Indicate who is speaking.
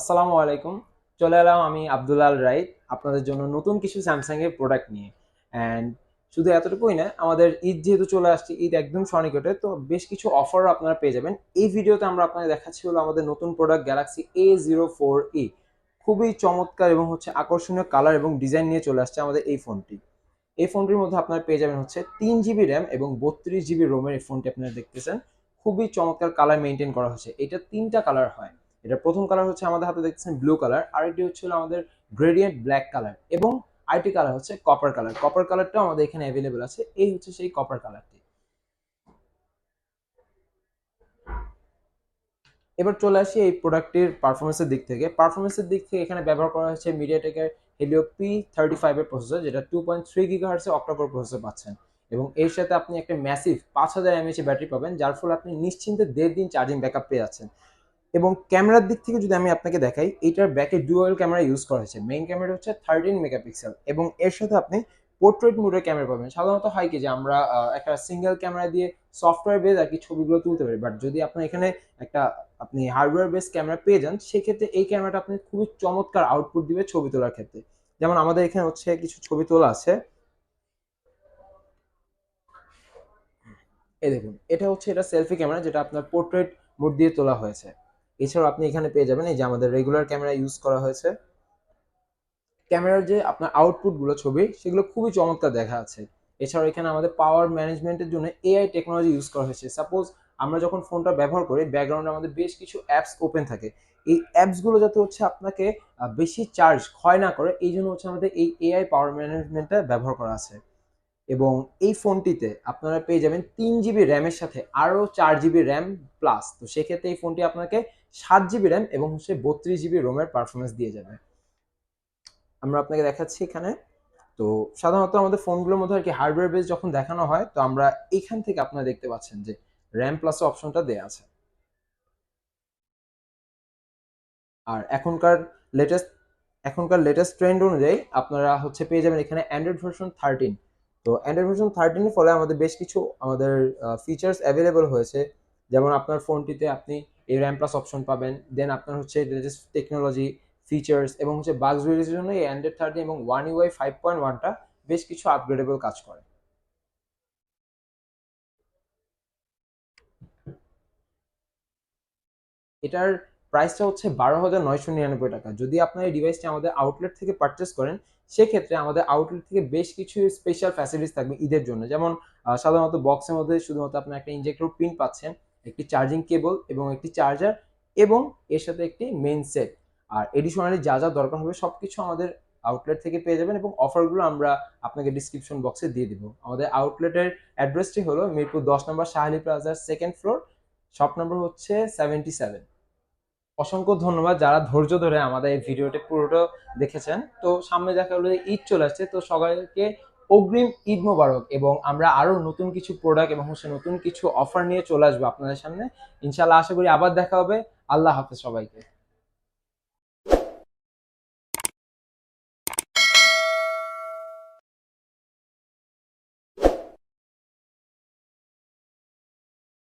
Speaker 1: আসসালামু আলাইকুম। চলে এলাম আমি আব্দুল্লাল রাইদ আপনাদের জন্য নতুন কিছু স্যামসাং এর প্রোডাক্ট নিয়ে। অ্যান্ড শুধু এতটুকুই না, আমাদের ঈদ যেহেতু চলে আসছে, ঈদ একদম সনিকটে, তো বেশ কিছু অফার আপনারা পেয়ে যাবেন। এই ভিডিওতে আমরা আপনাদের দেখাচ্ছি হলো আমাদের নতুন প্রোডাক্ট গ্যালাক্সি A04e। খুবই চমৎকার এবং আকর্ষণীয় কালার এবং ডিজাইন নিয়ে চলে আসছে আমাদের এই ফোনটি। এই ফোনটির মধ্যে আপনারা পেয়ে যাবেন 3 জিবি র্যাম এবং 32 জিবি রোমের এই ফোনটি আপনারা দেখতেছেন। খুবই চমৎকার কালার মেনটেন করা হয়েছে। এটা 3টা কালার হয়। এটা প্রথম কালার আমাদের হাতে দেখতেছেন ব্লু কালার, আর এটি আমাদের গ্রেডিয়েন্ট ব্ল্যাক কালার, এবং আরেকটি কালার কপার কালার। কপার কালারটাও আমাদের এখানে অ্যাভেলেবেল আছে। এই সেই কপার কালারটি। এবার চলে আসি এই প্রোডাক্টটির পারফরমেন্সের দিক থেকে এখানে ব্যবহার করা হয়েছে মিডিয়াটেকের হেলিও P35 এর প্রসেসর, যেটা 2.3 গিগাহার্টজ অক্টা-কোর প্রসেসর পাচ্ছেন, এবং এর সাথে আপনি একটা ম্যাসিভ 5000 mAh ব্যাটারি পাবেন, যার ফলে আপনি নিশ্চিন্তে 1.5 দিন চার্জিং ব্যাকআপ পেয়ে যাচ্ছেন। এবং ক্যামেরার দিক থেকে যদি আমি আপনাকে দেখাই, এইটার ব্যাকে ডুয়াল ক্যামেরা ইউজ করা হয়েছে। মেইন ক্যামেরা 13 মেগাপিক্সেল, এবং এর সাথে আপনি পোর্ট্রেট মোডের ক্যামেরা পাবেন। সাধারণত হয় কি যে আমরা একটা সিঙ্গেল ক্যামেরা দিয়ে সফটওয়্যার বেস আর কি ছবিগুলো তুলতে পারি, বাট যদি আপনার এখানে একটা আপনি হার্ডওয়্যার বেস ক্যামেরা পেয়ে যান, সেক্ষেত্রে এই ক্যামেরাটা আপনি খুবই চমৎকার আউটপুট দিবে ছবি তোলার ক্ষেত্রে। যেমন আমাদের এখানে কিছু ছবি তোলা আছে। এই দেখুন, এটা সেলফি ক্যামেরা, যেটা আপনার পোর্ট্রেট মোড দিয়ে তোলা হয়েছে। এছাড়াও আপনি এখানে পেয়ে যাবেন এই যে আমাদের রেগুলার ক্যামেরা ইউজ করা হয়েছে। ক্যামেরার যে আপনার আউটপুট গুলো ছবি, সেগুলো খুবই চমৎকার দেখা যাচ্ছে। এছাড়াও এখানে আমাদের পাওয়ার ম্যানেজমেন্টের জন্য এআই টেকনোলজি ইউজ করা হয়েছে। সাপোজ আমরা যখন ফোনটা ব্যবহার করি, ব্যাকগ্রাউন্ডে আমাদের বেশ কিছু অ্যাপস ওপেন থাকে। এই অ্যাপস গুলো যাতে আপনাকে বেশি চার্জ ক্ষয় না করে, এই জন্য আমাদের এই এআই পাওয়ার ম্যানেজমেন্টটা ব্যবহার করা আছে। এবং এই ফোনটিতে আপনারা পেয়ে যাবেন 3 জিবি র্যামের সাথে আরও 4 জিবি র্যাম প্লাস। তো সেক্ষেত্রে এই ফোনটি আপনাকে 7 জিবি র্যাম এবং 32 জিবি রোমের পারফরমেন্স দিয়ে যাবে। আমরা আপনাকে দেখাচ্ছি এখানে। তো সাধারণত আমাদের ফোনগুলোর মধ্যে আর কি হার্ডওয়্যার বেস যখন দেখানো হয়, তো আমরা এখান থেকে আপনারা দেখতে পাচ্ছেন যে র্যাম প্লাস অপশনটা দেওয়া আছে। আর লেটেস্ট এখনকার লেটেস্ট ট্রেন্ড অনুযায়ী আপনারা পেয়ে যাবেন এখানে অ্যান্ড্রয়েড ভার্সন 13। তো অ্যান্ড্রয়েড ভার্সন 13 এর ফলে আমাদের বেশ কিছু ফিচার্স অ্যাভেলেবল হয়েছে। যেমন আপনার ফোনটিতে আপনি এই র্যাম প্লাস অপশন পাবেন, দেন আপনার লেটেস্ট টেকনোলজি ফিচার্স, এবং বাগস রিলিজের জন্য এই অ্যান্ড্রয়েড 13 এবং ওয়ান ইউআই 5.1টা বেশ কিছু আপগ্রেডেবল কাজ করে। এটার প্রাইসটা 12,999 টাকা। যদি আপনার এই ডিভাইসটি আমাদের আউটলেট থেকে পারচেস করেন, সেক্ষেত্রে আমাদের আউটলেট থেকে বেশ কিছু স্পেশাল ফ্যাসিলিটিস থাকবে ঈদের জন্য। যেমন সাধারণত বক্সের মধ্যে শুধুমাত্র আপনার একটা ইনজেক্টর পিন পাচ্ছেন, একটি চার্জিং কেবল এবং একটি চার্জার, এবং এর সাথে একটি মেইন সেট। আর এডিশনালি যা যা দরকার হবে সবকিছু আমাদের আউটলেট থেকে পেয়ে যাবেন, এবং অফারগুলো আমরা আপনাকে ডিসক্রিপশন বক্সে দিয়ে দিব। আমাদের আউটলেটের অ্যাড্রেসটি হলো মিরপুর 10 নম্বর শাহ আলী প্লাজার সেকেন্ড ফ্লোর, শপ নম্বর 77। অসংখ্য ধন্যবাদ যারা ধৈর্য ধরে আমাদের এই ভিডিওটি পুরোটা দেখেছেন। তো সামনে দেখা হলো ঈদ চলে আসছে, তো সবাইকে অগ্রিম ঈদ মোবারক। এবং আমরা আরো নতুন কিছু প্রোডাক্ট এবং নতুন কিছু অফার নিয়ে চলে আসবো আপনাদের সামনে। ইনশাল্লাহ আশা করি আবার দেখা হবে। আল্লাহ হাফেজ সবাইকে।